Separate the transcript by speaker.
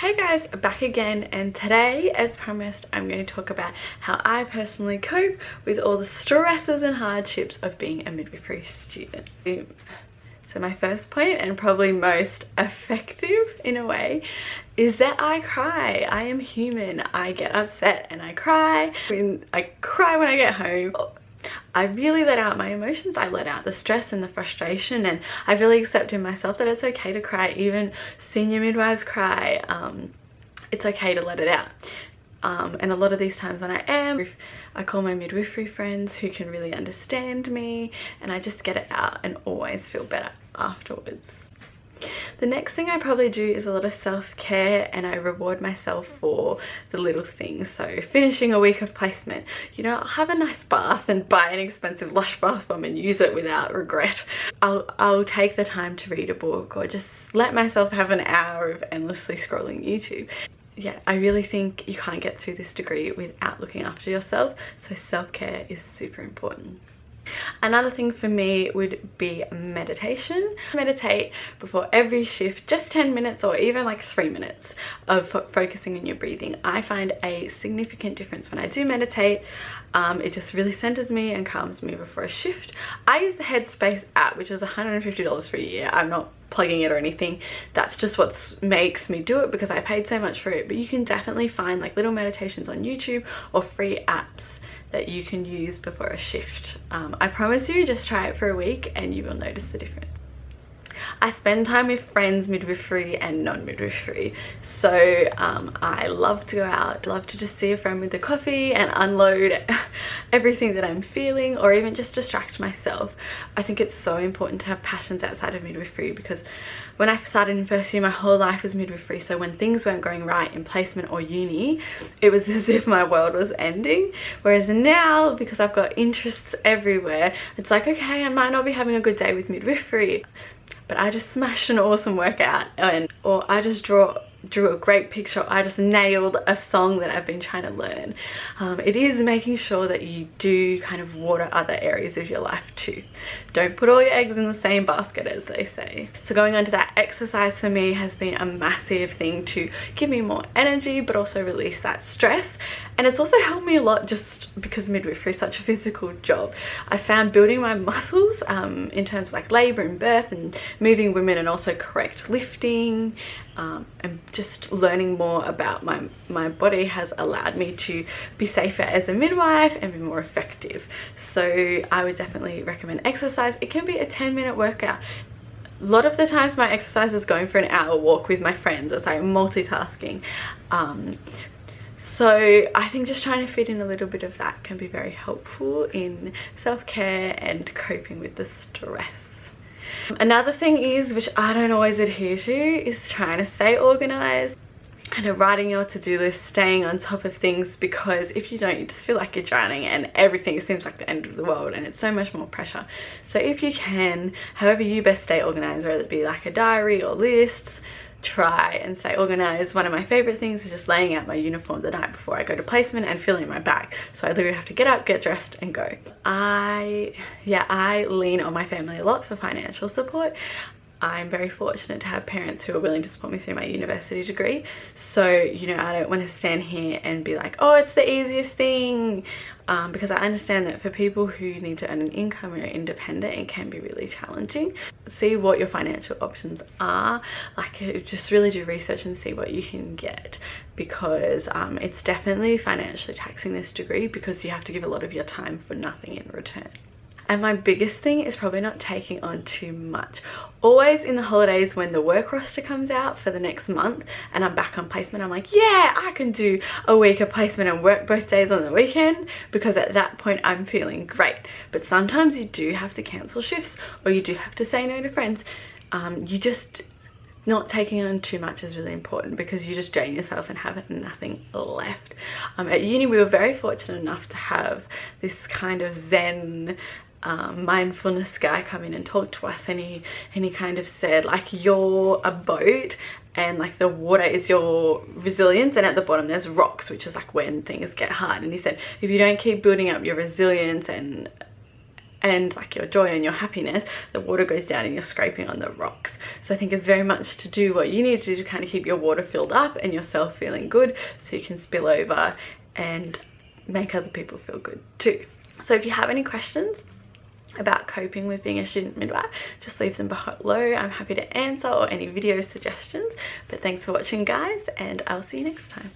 Speaker 1: Hey guys, back again, and today, as promised, I'm going to talk about how I personally cope with all the stresses and hardships of being a midwifery student. So my first point, and probably most effective in a way, is that I cry. I am human. I get upset and I cry. I cry when I get home. I really let out my emotions. I let out the stress and the frustration, and I really accept in myself that it's okay to cry. Even senior midwives cry. It's okay to let it out. And a lot of these times when I call my midwifery friends who can really understand me, and I just get it out and always feel better afterwards. The next thing I probably do is a lot of self-care, and I reward myself for the little things. So finishing a week of placement, you know, I'll have a nice bath and buy an expensive Lush bath bomb and use it without regret. I'll take the time to read a book, or just let myself have an hour of endlessly scrolling YouTube. Yeah, I really think you can't get through this degree without looking after yourself, so self-care is super important. Another thing for me would be meditation. Meditate before every shift, just 10 minutes or even like 3 minutes of focusing on your breathing. I find a significant difference when I do meditate. It just really centers me and calms me before a shift. I use the Headspace app, which is $150 for a year. I'm not plugging it or anything. That's just what makes me do it, because I paid so much for it. But you can definitely find like little meditations on YouTube or free apps that you can use before a shift. I promise you, just try it for a week and you will notice the difference. I spend time with friends, midwifery and non-midwifery. So I love to go out, love to just see a friend with a coffee and unload everything that I'm feeling, or even just distract myself. I think it's so important to have passions outside of midwifery, because when I started in first year, my whole life was midwifery. So when things weren't going right in placement or uni, it was as if my world was ending. Whereas now, because I've got interests everywhere, it's like, okay, I might not be having a good day with midwifery, but I just smashed an awesome workout, or I just drew a great picture. I just nailed a song that I've been trying to learn. It is making sure that you do kind of water other areas of your life too. Don't put all your eggs in the same basket, as they say. So going on to that, exercise for me has been a massive thing to give me more energy, but also release that stress. And it's also helped me a lot just because midwifery is such a physical job. I found building my muscles in terms of like labor and birth and moving women, and also correct lifting, and just learning more about my body has allowed me to be safer as a midwife and be more effective. So I would definitely recommend exercise. It can be a 10-minute workout. A lot of the times my exercise is going for an hour walk with my friends. It's like multitasking. So I think just trying to fit in a little bit of that can be very helpful in self-care and coping with the stress. Another thing is, which I don't always adhere to, is trying to stay organized. Kind of writing your to-do list, staying on top of things, because if you don't, you just feel like you're drowning and everything seems like the end of the world, and it's so much more pressure. So if you can, however you best stay organized, whether it be like a diary or lists, try and stay organized. One of my favorite things is just laying out my uniform the night before I go to placement and filling my bag. So I literally have to get up, get dressed and go. I lean on my family a lot for financial support. I'm very fortunate to have parents who are willing to support me through my university degree. So, you know, I don't want to stand here and be like, oh, it's the easiest thing. Because I understand that for people who need to earn an income and are independent, it can be really challenging. See what your financial options are. Like, just really do research and see what you can get, because it's definitely financially taxing, this degree, because you have to give a lot of your time for nothing in return. And my biggest thing is probably not taking on too much. Always in the holidays, when the work roster comes out for the next month and I'm back on placement, I'm like, yeah, I can do a week of placement and work both days on the weekend, because at that point I'm feeling great. But sometimes you do have to cancel shifts, or you do have to say no to friends. Not taking on too much is really important, because you just drain yourself and have nothing left. At uni, we were very fortunate enough to have this kind of Zen mindfulness guy come in and talk to us, and he kind of said, like, you're a boat and like the water is your resilience, and at the bottom there's rocks, which is like when things get hard. And he said, if you don't keep building up your resilience and and like your joy and your happiness, the water goes down and you're scraping on the rocks. So I think it's very much to do what you need to do to kind of keep your water filled up and yourself feeling good, so you can spill over and make other people feel good too. So if you have any questions about coping with being a student midwife, just leave them below. I'm happy to answer, or any video suggestions. But thanks for watching, guys, and I'll see you next time.